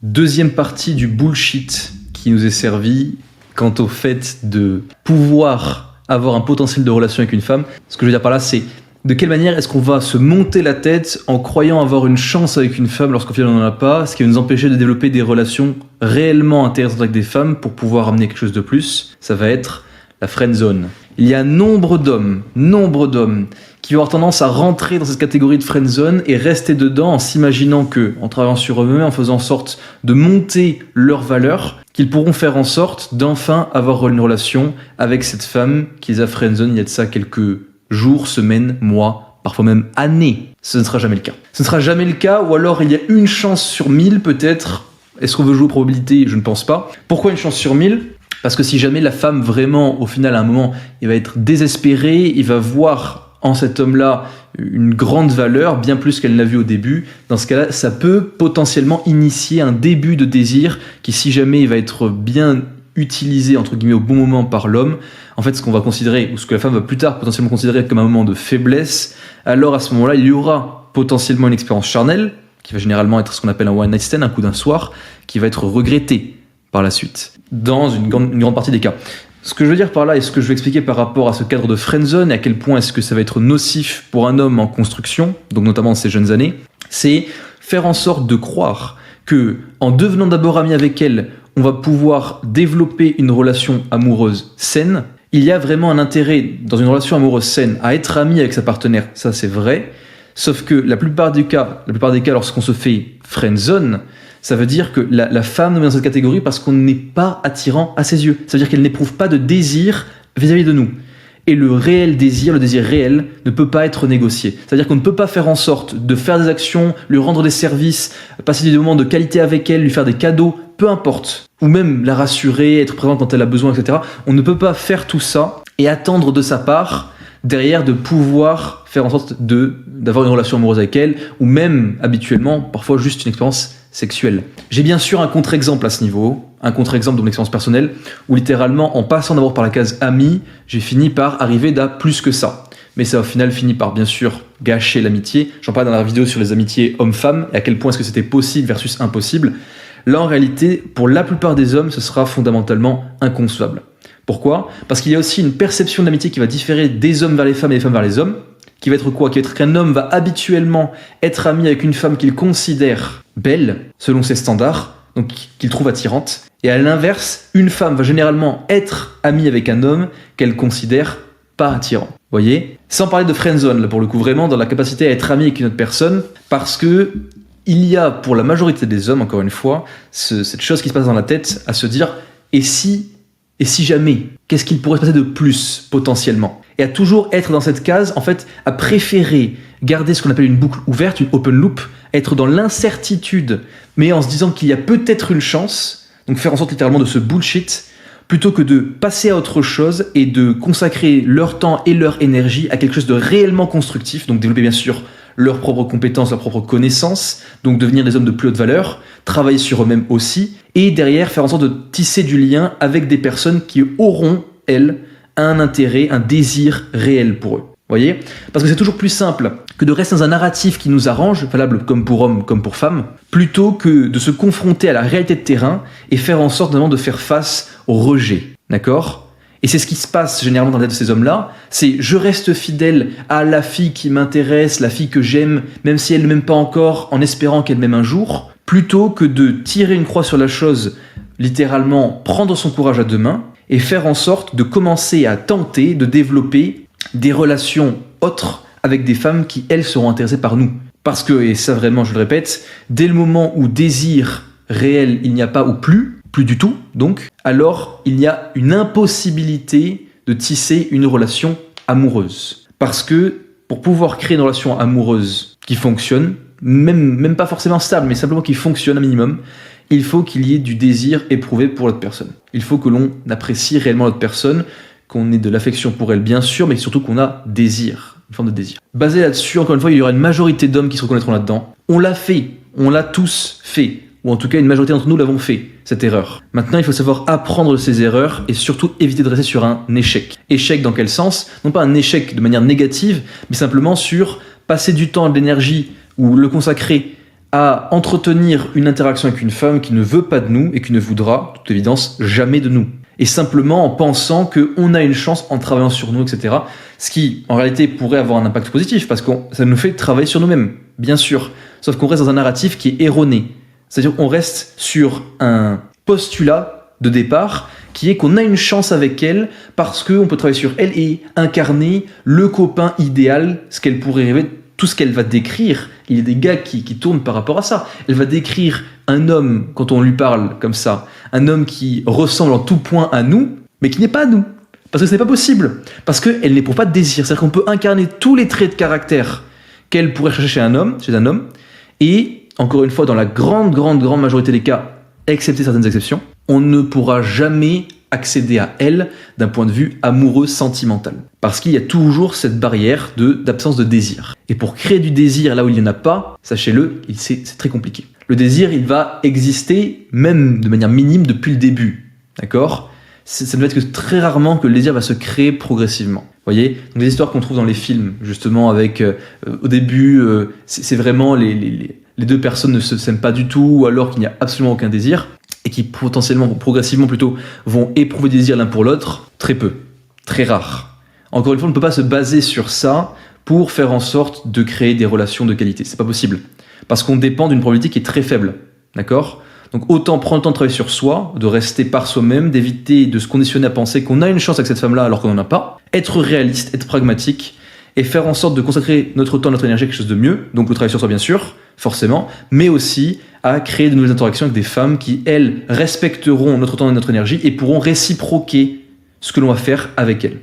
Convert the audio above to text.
Deuxième partie du bullshit qui nous est servi quant au fait de pouvoir avoir un potentiel de relation avec une femme. Ce que je veux dire par là, c'est de quelle manière est-ce qu'on va se monter la tête en croyant avoir une chance avec une femme lorsqu'au final on n'en a pas, ce qui va nous empêcher de développer des relations réellement intéressantes avec des femmes pour pouvoir amener quelque chose de plus. Ça va être la friend zone. Il y a nombre d'hommes qui vont avoir tendance à rentrer dans cette catégorie de friend zone et rester dedans en s'imaginant que, en travaillant sur eux-mêmes, en faisant en sorte de monter leur valeur, qu'ils pourront faire en sorte d'enfin avoir une relation avec cette femme qu'ils a friend zone il y a de ça quelques jours, semaines, mois, parfois même années. Ce ne sera jamais le cas. Ce ne sera jamais le cas, ou alors il y a une chance sur 1000 peut-être. Est-ce qu'on veut jouer aux probabilités ? Je ne pense pas. Pourquoi une chance sur 1000 ? Parce que si jamais la femme vraiment, au final, à un moment, il va être désespéré, il va voir en cet homme-là une grande valeur, bien plus qu'elle n'a vu au début. Dans ce cas-là, ça peut potentiellement initier un début de désir qui, si jamais il va être bien utilisé, entre guillemets, au bon moment par l'homme, en fait, ce qu'on va considérer, ou ce que la femme va plus tard potentiellement considérer comme un moment de faiblesse, alors à ce moment-là, il y aura potentiellement une expérience charnelle, qui va généralement être ce qu'on appelle un one night stand, un coup d'un soir, qui va être regretté par la suite, dans une grande partie des cas. Ce que je veux dire par là, et ce que je veux expliquer par rapport à ce cadre de friendzone, et à quel point est-ce que ça va être nocif pour un homme en construction, donc notamment dans ses jeunes années, c'est faire en sorte de croire que, en devenant d'abord ami avec elle, on va pouvoir développer une relation amoureuse saine. Il y a vraiment un intérêt dans une relation amoureuse saine à être ami avec sa partenaire, ça c'est vrai, sauf que la plupart des cas, lorsqu'on se fait friendzone, ça veut dire que la femme nous met dans cette catégorie parce qu'on n'est pas attirant à ses yeux. Ça veut dire qu'elle n'éprouve pas de désir vis-à-vis de nous. Et le réel désir, le désir réel, ne peut pas être négocié. C'est-à-dire qu'on ne peut pas faire en sorte de faire des actions, lui rendre des services, passer des moments de qualité avec elle, lui faire des cadeaux, peu importe. Ou même la rassurer, être présent quand elle a besoin, etc. On ne peut pas faire tout ça et attendre de sa part derrière de pouvoir faire en sorte d'avoir une relation amoureuse avec elle, ou même habituellement, parfois juste une expérience sexuelle. J'ai bien sûr un contre-exemple à ce niveau, un contre-exemple de mon expérience personnelle, où littéralement, en passant d'abord par la case ami, j'ai fini par arriver à plus que ça. Mais ça au final fini par bien sûr gâcher l'amitié. J'en parlais dans la vidéo sur les amitiés hommes-femmes, et à quel point est-ce que c'était possible versus impossible. Là en réalité, pour la plupart des hommes, ce sera fondamentalement inconcevable. Pourquoi ? Parce qu'il y a aussi une perception de l'amitié qui va différer des hommes vers les femmes et des femmes vers les hommes, qui va être quoi ? Qui va être qu'un homme va habituellement être ami avec une femme qu'il considère belle, selon ses standards, donc qu'il trouve attirante. Et à l'inverse, une femme va généralement être amie avec un homme qu'elle considère pas attirant. Vous voyez ? Sans parler de friendzone, là pour le coup, vraiment dans la capacité à être ami avec une autre personne, parce que il y a pour la majorité des hommes, encore une fois, cette chose qui se passe dans la tête, à se dire « et si jamais, qu'est-ce qu'il pourrait se passer de plus potentiellement ?» Et à toujours être dans cette case, en fait, à préférer garder ce qu'on appelle une boucle ouverte, une open loop, être dans l'incertitude, mais en se disant qu'il y a peut-être une chance, donc faire en sorte littéralement de ce bullshit, plutôt que de passer à autre chose et de consacrer leur temps et leur énergie à quelque chose de réellement constructif, donc développer bien sûr leurs propres compétences, leurs propres connaissances, donc devenir des hommes de plus haute valeur, travailler sur eux-mêmes aussi, et derrière faire en sorte de tisser du lien avec des personnes qui auront, elles, un intérêt, un désir réel pour eux. Vous voyez ? Parce que c'est toujours plus simple que de rester dans un narratif qui nous arrange, valable comme pour hommes, comme pour femmes, plutôt que de se confronter à la réalité de terrain et faire en sorte de faire face au rejet. D'accord ? Et c'est ce qui se passe généralement dans la tête de ces hommes-là, c'est je reste fidèle à la fille qui m'intéresse, la fille que j'aime, même si elle ne m'aime pas encore, en espérant qu'elle m'aime un jour, plutôt que de tirer une croix sur la chose, littéralement prendre son courage à deux mains, et faire en sorte de commencer à tenter de développer des relations autres avec des femmes qui, elles, seront intéressées par nous. Parce que, et ça vraiment je le répète, dès le moment où désir réel il n'y a pas ou plus du tout, donc, alors il y a une impossibilité de tisser une relation amoureuse. Parce que pour pouvoir créer une relation amoureuse qui fonctionne, même pas forcément stable, mais simplement qui fonctionne un minimum, il faut qu'il y ait du désir éprouvé pour l'autre personne. Il faut que l'on apprécie réellement l'autre personne, qu'on ait de l'affection pour elle bien sûr, mais surtout qu'on a désir, une forme de désir. Basé là-dessus, encore une fois, il y aura une majorité d'hommes qui se reconnaîtront là-dedans. On l'a fait, on l'a tous fait, ou en tout cas une majorité d'entre nous l'avons fait, cette erreur. Maintenant, il faut savoir apprendre de ces erreurs et surtout éviter de rester sur un échec. Échec dans quel sens ? Non pas un échec de manière négative, mais simplement sur passer du temps et de l'énergie ou le consacrer à entretenir une interaction avec une femme qui ne veut pas de nous et qui ne voudra, de toute évidence, jamais de nous. Et simplement en pensant qu'on a une chance en travaillant sur nous, etc. Ce qui, en réalité, pourrait avoir un impact positif, parce que ça nous fait travailler sur nous-mêmes, bien sûr. Sauf qu'on reste dans un narratif qui est erroné. C'est-à-dire qu'on reste sur un postulat de départ qui est qu'on a une chance avec elle parce qu'on peut travailler sur elle et incarner le copain idéal, ce qu'elle pourrait rêver, tout ce qu'elle va décrire. Il y a des gars qui tournent par rapport à ça. Elle va décrire un homme, quand on lui parle comme ça, un homme qui ressemble en tout point à nous, mais qui n'est pas nous. Parce que ce n'est pas possible. Parce qu'elle n'éprouve pas de désir. C'est-à-dire qu'on peut incarner tous les traits de caractère qu'elle pourrait chercher chez un homme, et encore une fois, dans la grande majorité des cas, excepté certaines exceptions, on ne pourra jamais accéder à elle d'un point de vue amoureux, sentimental. Parce qu'il y a toujours cette barrière d'absence de désir. Et pour créer du désir là où il n'y en a pas, sachez-le, c'est très compliqué. Le désir, il va exister, même de manière minime, depuis le début. D'accord ? Ça ne va être que très rarement que le désir va se créer progressivement. Vous voyez ? Donc les histoires qu'on trouve dans les films, justement, avec au début, c'est vraiment les deux personnes ne s'aiment pas du tout, ou alors qu'il n'y a absolument aucun désir, et qui potentiellement, progressivement plutôt, vont éprouver du désir l'un pour l'autre, très peu, très rare. Encore une fois, on ne peut pas se baser sur ça pour faire en sorte de créer des relations de qualité. C'est pas possible. Parce qu'on dépend d'une probabilité qui est très faible. D'accord ? Donc autant prendre le temps de travailler sur soi, de rester par soi-même, d'éviter de se conditionner à penser qu'on a une chance avec cette femme-là alors qu'on n'en a pas, être réaliste, être pragmatique, et faire en sorte de consacrer notre temps, notre énergie à quelque chose de mieux, donc le travail sur soi bien sûr, forcément, mais aussi à créer de nouvelles interactions avec des femmes qui, elles, respecteront notre temps et notre énergie et pourront réciproquer ce que l'on va faire avec elles.